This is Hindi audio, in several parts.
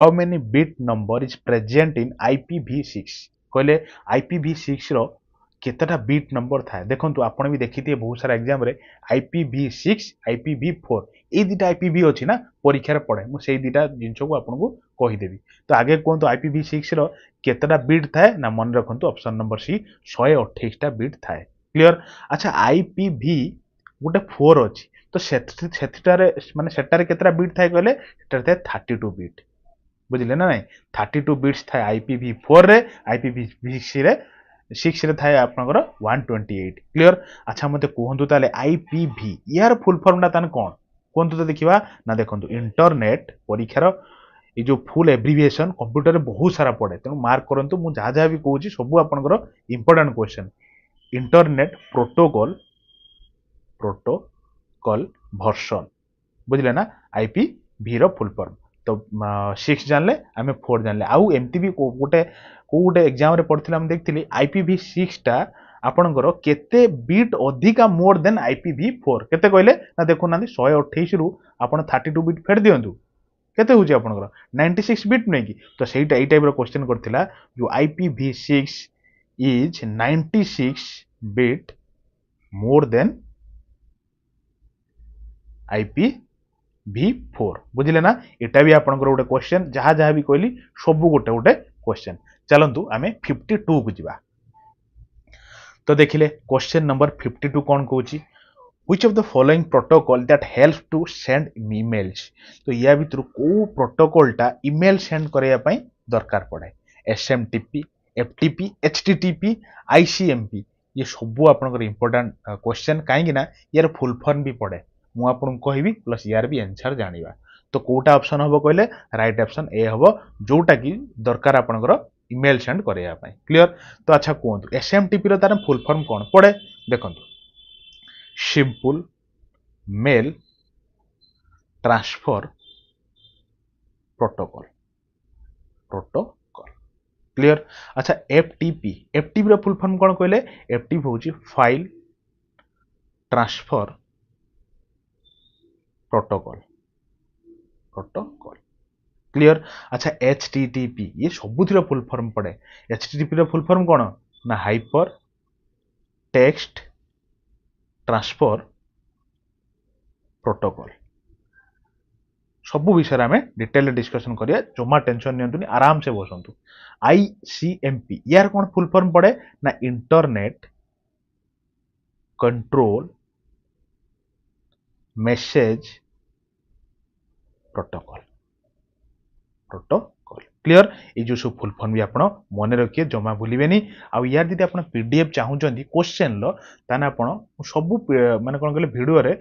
How many bit number is present in IPv6 कहले IPv6 रो केतेटा बिट नंबर थाए देखंतु आपण भी देखिथिए बहुत सारा एग्जाम रे IPv6 IPv4 ए दुटा IPv अछि ना परीक्षा रे पड़े मु सेई दुटा जिंस को आपन को कहि देबी तो आगे कोंतु IPv6 रो केतेटा बिट थाए ना मन रखंतु ऑप्शन नंबर सी 128 टा बिट थाए क्लियर। अच्छा IPv गोटे 4 अछि तो सेटारे माने सेटारे केतेटा बिट थाए कहले सेटारे थाए 32 बिट बुझिले ना नहीं 32 बिट्स थाए IPv4 रे IPv6 रे 6 रे थाए आपनकर 128 क्लियर। अच्छा मते कहंतु ताले IPv यार फुल फॉर्म ता तान कोन कहंतु तो देखिबा ना देखंतु इंटरनेट परीक्षार ये जो फुल एब्रिविएशन कंप्यूटर रे बहुत सारा पड़े तेणु मार्क करंतु मु जहा जहा भी कहूची सब आपनकर important question internet protocol version बुझिले ना IPv रो फुल फॉर्म तो 6 जानले आमे 4 जानले आउ एमती भी गोटे एग्जाम रे पढ़थिला हम देखथिली IPv6 टा आपनकर केते बिट अधिका मोर देन IPv4 केते कहले ना देखु ना 128 रु आपण 32 बिट फेर दियंतु केते होची आपनकर 96 बिट नै कि तो सेटा ए टाइप रो क्वेश्चन करथिला जो IPv6 is 96 bit more than IPv4 बुझिले ना एटा भी आपनकर गोटे क्वेश्चन जहा जहा भी कहली सब गोटे गोटे क्वेश्चन चलंतु आमे 52 को जिबा तो देखिले क्वेश्चन नंबर 52 कौन कहूची which of the following protocol that helps to send emails तो या भीतर को प्रोटोकॉल टा ईमेल सेंड करया पई दरकार पड़े SMTP FTP HTTP ICMP ये सब आपनकर इंपोर्टेंट क्वेश्चन काहे ना यार फुल फॉर्म भी पड़े मु आपन कहबी प्लस यार भी आंसर जानिबा तो कोटा ऑप्शन हबो कहले राइट ऑप्शन ए हबो जोटा की दरकार आपनकर ईमेल सेंड करया पई क्लियर। तो अच्छा कहंतु SMTP रो तार फुल फॉर्म कोन पड़े देखंतु simple mail transfer protocol clear. अच्छा FTP रो फुल फॉर्म कोन कहले FTP होची फाइल ट्रांसफर प्रोटोकॉल क्लियर। अच्छा HTTP ये सबुथिर फुल फॉर्म पड़े HTTP रो फुल फॉर्म कोन ना हाइपर टेक्स्ट ट्रांसफर प्रोटोकॉल सब विषय में डिटेल डिस्कशन करिया जमा टेंशन नियंतुनी आराम से बसंतु। ICMP यार कौन फुल फॉर्म पड़े ना internet control message protocol clear ये जो सब फुल फॉर्म भी आपण मन रखिए जमा भूलिबेनी आ यार जदि आपण PDF चाहूचंती क्वेश्चन लो ताना आपण सब माने कोन कहले वीडियो रे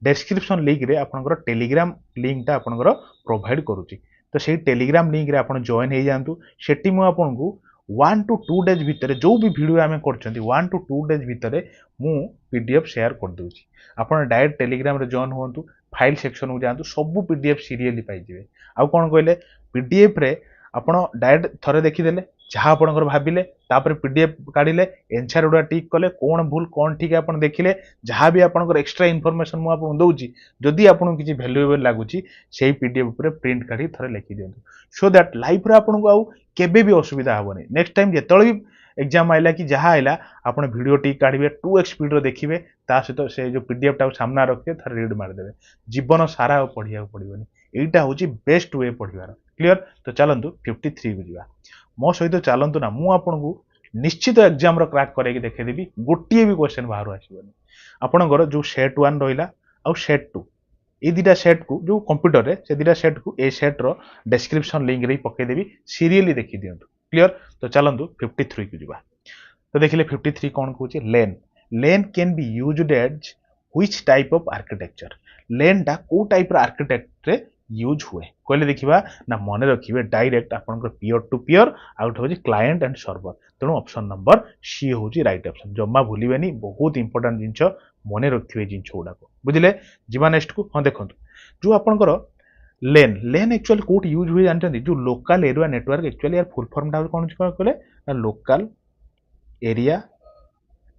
डिस्क्रिप्शन लिंक रे आपनकर टेलीग्राम लिंक ता आपनकर प्रोवाइड करूची तो सेही टेलीग्राम लिंक रे आपण जॉइन हे जानतु सेठी मु आपन को 1 to 2 डेज भितर जो भी वीडियो आमे करचंती 1 to 2 डेज भितर मु PDF शेयर कर दूची आपण डायरेक्ट टेलीग्राम रे जॉइन होंतु फाइल सेक्शन को जानतु सब PDF सीरियली पाई जिवे आ कोन कहले PDF रे आपण डायरेक्ट थरे देखि देले जहाँ आपनकर भाबिले तापर PDF काढिले आंसर उडा टिक कले कोन भूल कोन ठीक आपण देखिले जहाँ भी आपनकर एक्स्ट्रा इन्फॉर्मेशन मु आपन दउची जदि आपन किछि वैल्यूएबल लागुची सेही PDF ऊपर प्रिंट काढी थरे लिखि दियंतु सो दैट लाइफ रे आपन को आउ केबे भी असुविधा हबनी नेक्स्ट टाइम जेतळे भी एग्जाम आइला कि जहाँ आइला आपण वीडियो टिक काढिबे 2x स्पीड रे देखिबे ता सहित से जो PDF टा सामना रखिए थरे रीड मार देबे जीवन सारा पढिया पडिबनी एटा होची बेस्ट वे पढिबार क्लियर। तो चलंतु 53 को जिबा मो सहित चलंतु ना मु आपन को निश्चित एग्जाम रो क्रैक करे कि देखे देबी गोटिए भी क्वेश्चन बाहर आसीबनी आपनकर जो सेट 1 रहिला आ सेट 2 ए दिटा सेट को जो कंप्यूटर रे से दिटा सेट को ए सेट रो डिस्क्रिप्शन लिंक रे पके देबी सीरियली देखि दियंतु क्लियर। तो चलंतु 53 को जिबा तो देखिले 53 कोन कहूची लेन can be used as which type of architecture लेन टा को टाइप रो आर्किटेक्ट रे यूज हुए कहले देखिबा ना मन रखिबे डायरेक्ट आपनकर पीयर टू पीयर आउट होची क्लाइंट एंड सर्वर तेणु ऑप्शन नंबर सी होची राइट ऑप्शन जम्मा भूलिबेनी बहुत इंपोर्टेंट जिंस मन रखिबे जिंस गुडा को बुझिले जीवा नेक्स्ट को हां देखंतु जो आपनकर लेन एक्चुअली कोट यूज हुए जानते जो लोकल एरिया नेटवर्क एक्चुअली यार फुल फॉर्म टा कोन कहले ना लोकल एरिया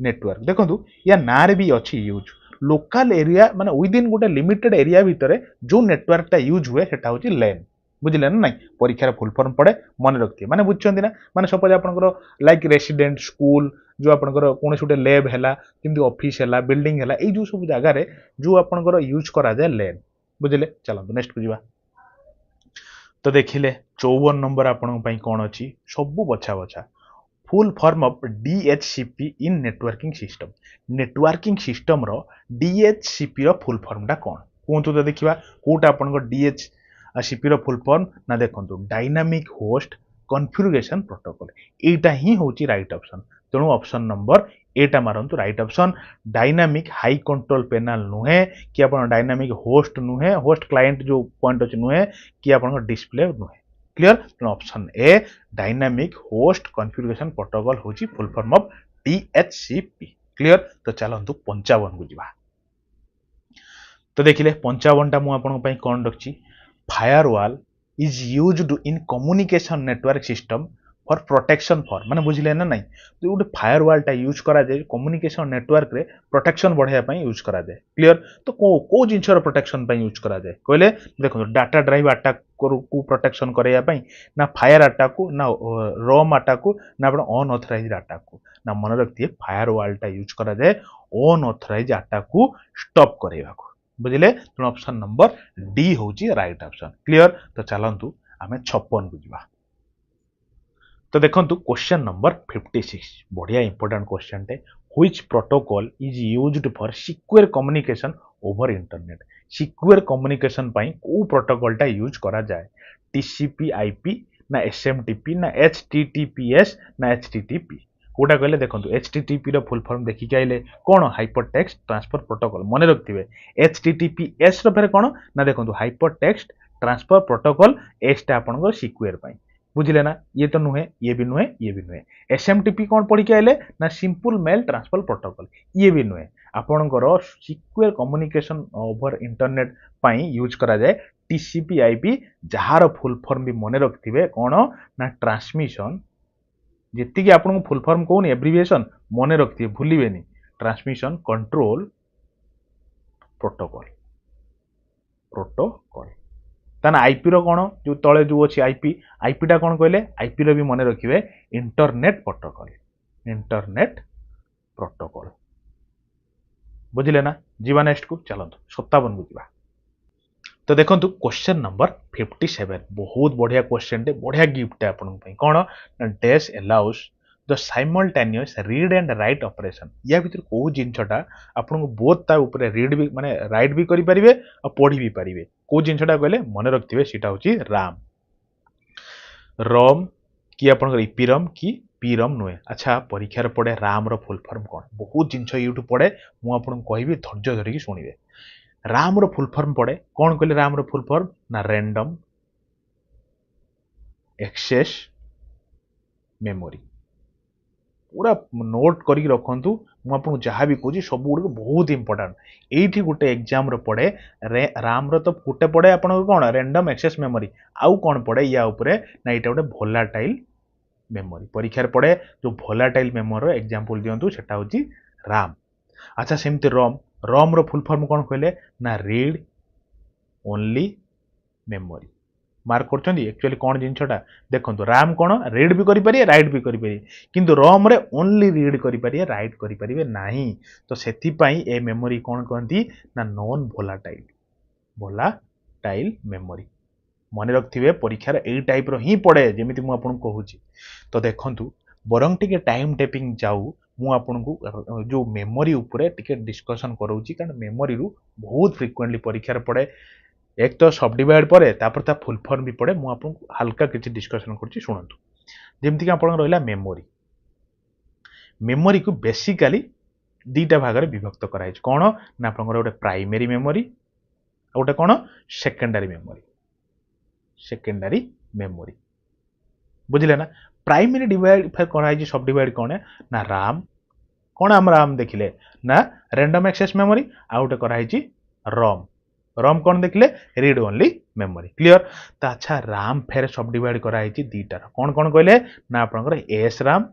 नेटवर्क देखंतु या नारे भी अछि यूज लोकल एरिया माने विदिन गोटे लिमिटेड एरिया भितर जो नेटवर्क टा यूज हुए सेटा होची लेन बुझिले ना नहीं परीक्षार फुल फॉर्म पड़े मन रखिए माने बुझछन्ती ना माने सपोज आपनकर लाइक रेसिडेंट स्कूल जो आपनकर कोन गोटे लैब हैला किंतु ऑफिस हैला बिल्डिंग हैला ए जो सब जगह रे जो आपनकर यूज करा जाय लैब बुझिले चलो नेक्स्ट को जीवा तो देखिले 54 नंबर आपन पई कोन अछि सबु बछा बछा full form of DHCP in networking system रो DHCP रो फुल फॉर्म टा कोन कोंतु तो देखिबा कोटा आपन को DHCP रो फुल फॉर्म ना देखंतु डायनामिक होस्ट कॉन्फ़िगरेशन प्रोटोकॉल एटा ही होची राइट ऑप्शन तेणु ऑप्शन नंबर एटा मारंतु right option dynamic high control panel नुहे कि आपन डायनामिक होस्ट नुहे होस्ट क्लाइंट जो पॉइंट अछि नुहे कि आपन को डिस्प्ले नुहे क्लियर तेणु option A dynamic host configuration protocol होची full form of DHCP clear तो चलंतु 55 को जीवा तो देखिले 55 टा मु आपन पई कोन रखची firewall is used in communication network system for protection for माने बुझिले ना नहीं तो गोटे फायरवॉल टा यूज करा जाय कम्युनिकेशन नेटवर्क रे प्रोटेक्शन बढ़ाया पई यूज करा जाय क्लियर तो को जिंसर प्रोटेक्शन पई यूज करा जाय कहले देखो डाटा ड्राइव अटैक को प्रोटेक्शन करया पई ना फायर अटैक को ना रोम अटैक को ना आपण अनऑथराइज्ड अटैक को ना मन रखिए फायरवॉल टा यूज करा जाय अनऑथराइज्ड अटैक को स्टॉप करेवा को बुझिले तो ऑप्शन नंबर डी होची राइट ऑप्शन क्लियर तो चलंतु आमे 56 को जीवा तो देखंतु क्वेश्चन नंबर 56 बढ़िया इंपोर्टेंट क्वेश्चन टे which protocol is used for secure communication over internet secure communication पई को प्रोटोकॉल टा यूज करा जाय TCP IP ना SMTP ना HTTPS ना HTTP कोटा कहले देखंतु HTTP रो फुल फॉर्म देखि काइले कोन हाइपर टेक्स्ट ट्रांसफर प्रोटोकॉल मने रखथिबे HTTPS रो फेर कोन ना देखंतु hyper text transfer protocol S टा आपन को सिक्योर पई बुझिले ना ये तो नुहे ये भी नुहे ये भी नुहे SMTP कौन पढ़ी के आइले ना सिंपल मेल ट्रांसफर प्रोटोकॉल ये भी नुहे आपनकर सिक्योर कम्युनिकेशन ओवर इंटरनेट पाई यूज करा जाए TCP IP जहार फुल फॉर्म भी मने रखथिबे कोन ना ट्रांसमिशन जेति कि आपन फुल फॉर्म कोन एब्रिविएशन मने रखथिबे भूलिबेनी ट्रांसमिशन कंट्रोल प्रोटोकॉल ताना आईपी रो कोन जो तळे जो अछि आईपी टा कोन कहले आईपी रो भी मने रखिबे इंटरनेट प्रोटोकॉल बुझिले ना जीवा नेक्स्ट को चलंतु 57 को जीवा तो देखंतु क्वेश्चन नंबर 57 बहुत बढ़िया क्वेश्चन टे बढ़िया गिफ्ट है आपन पई कोन dash allows the simultaneous read and write operation या भीतर को जिंसटा आपन को बोथ ता ऊपर रीड भी माने राइट भी करि परिबे और पढ़ी भी परिबे को जिंसटा कहले मने रखथिबे सीटा होची रोम कि आपन ईपीरम कि पीरम नुए अच्छा परीक्षार पड़े राम रो फुल फॉर्म कोन बहुत जिंस यूट्यूब पड़े मु आपन कहबी धैर्य धरिकी सुनिबे राम रो फुल फॉर्म पड़े कोन कहले राम रो फुल फॉर्म ना रैंडम एक्सेस मेमोरी पूरा नोट करी रखंतु मु आपन जहां भी कहूची सब गुड बहुत इंपोर्टेंट एठी गुटे एग्जाम रो पड़े राम रो तो गुटे पड़े आपन कोन रैंडम एक्सेस मेमोरी आउ कोन पड़े या ऊपर ना एटा गुटे वोलाटाइल मेमोरी परीक्षार पड़े जो वोलाटाइल मेमोरी एग्जांपल दियंतु सेटा होची राम अच्छा सेमते रोम रो फुल फॉर्म कोन कहले ना रीड ओनली मेमोरी मार्क करछंदी एक्चुअली कोन जिंसटा देखंतु राम कोन रीड भी करि परिए राइट भी करि परिए किंतु रोम रे ओनली रीड करि परिए राइट करि परिए नाही तो सेथि पई ए मेमोरी कोन कहंती ना नॉन वोलाटाइल मेमोरी मने रखथिबे परीक्षार एई टाइप रो ही पड़े जेमिति मु आपन कहूची तो देखंतु बरंग टिके टाइम टेपिंग जाऊ मु आपन को जो मेमोरी ऊपर टिके डिस्कशन करूची कारण मेमोरी रु बहुत फ्रीक्वेंटली परीक्षार पड़े एक तो सब डिवाइड पड़े तापर ता फुल फॉर्म भी पड़े मु आपन को हल्का किछि डिस्कशन करची सुनंतु जेमिति कि आपन रहला मेमोरी को बेसिकली दीटा भाग रे विभक्त कराइछ कोन ना आपन गोटे प्राइमरी मेमोरी आ गोटे कोन सेकेंडरी मेमोरी बुझिले ना प्राइमरी डिवाइड कराइछ सब डिवाइड कोन ना राम कोन हम राम देखिले ना रैंडम एक्सेस मेमोरी आ गोटे कराइछ रोम कौन देखले रीड ओनली मेमोरी क्लियर तो अच्छा राम फेर सब डिवाइड कराई दीटार कौन कौन कहले ना आपनकर एस राम